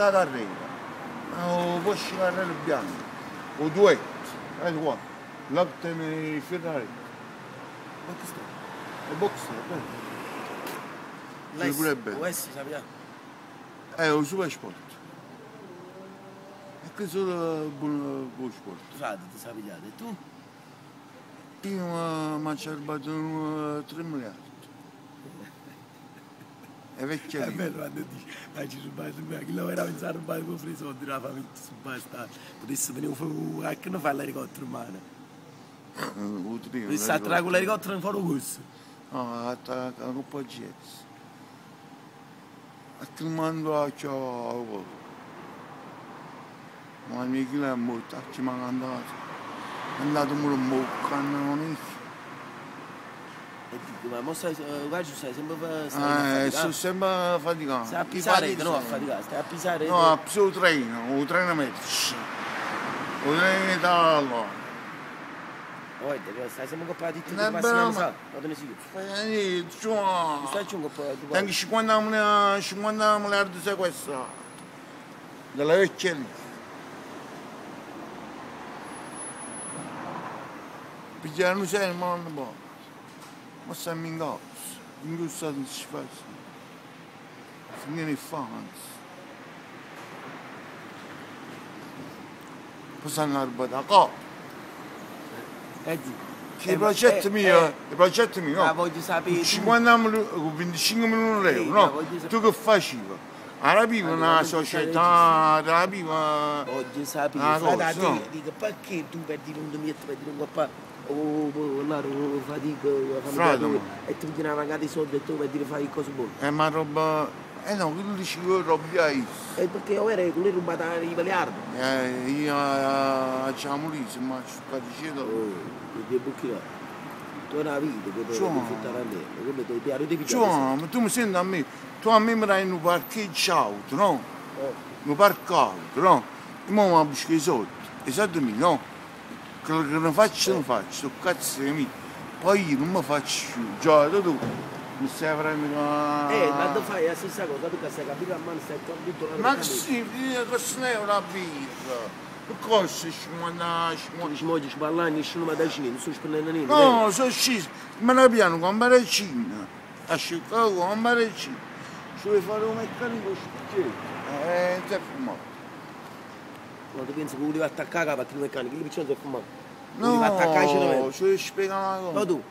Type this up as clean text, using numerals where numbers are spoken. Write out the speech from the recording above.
La carrera, o Porsche Carrello bianco, o duetto, vedi qua, latte nei Ferrari. Boxster. E boxer, vedi? Pure bello. O S sappiamo. O super sport. E che sono buon sport. Frate, ti sappiate. E tu? Io mi ci ho rubato 3 miliardi. È vecchia È lì. bello quando dici, ma ci rubato chi lavorava in a rubare con i soldi della famiglia su basta. Potesse venire fuori a che non fa l'elicottero in mano. Potesse attrarre con l'elicottero in fuori questo. No, attacca con po' di jazz. A che mando a ciò. Ma il mio chilo è molto, ci mi è andato. È andato pure un po', non è. E dico, ma mo stai sempre Sono sempre faticato. stai a pisare, no a faticare, stai a pisare. No, a più il treno merci. Il treno da là. Guarda, stai sempre con la ditta Non è di passare bello, sa, non te ne sicuro. Stai giù un po' Tengo 50 miliardi di sequestrati. Della vecchia lì. Pigliano sei, ma non può. Ma siamo in caos. In cui stato non si fa. Finire in fanzi. Poi stanno a rubare da capo. Il progetto mio, Ma voglio sapere. 50 con 25 milioni di euro, no? Tu che facevi? Rapiva una società, rapiva. Voglio sapere, frate, dico perché tu perdi un dometto, perdi un qua, o fatica, e tu ti pagare i soldi e tu per dire fai cose buone. Ma roba. No, quello dici che roba hai. Perché io ero con rubata i miliardi. Io facciamo lì, se mi faccio dicendo. Che bucchino. Tu hai una vita che devi fittare a me. Come te ti arrivi ma tu mi senti a me, tu a me mi dai un parcheggio auto, no? Un parco auto, no? E mo mi busco i soldi, i soldi miei, no? Quello che ne faccio, sono cazzo di me. Poi io non mi faccio più, già tu mi stai prendendo ma tu fai la stessa cosa, tu che stai capito a mano, stai tutto la ma sì, questo non è una birra. Che costa 50? Tu dici, mo ci parlare, nessuno mi dà 100, non sto spendendo niente. No, sono sceso, me ne piano con Barecina. A Chicago con Barecina. Ci vuoi fare un meccanico spicchietto? Non si è fumato. Ma tu pensi che volevi attaccare perché il meccanico, il piccolo si è fumato? No, ci vuoi spiegare una cosa? No tu,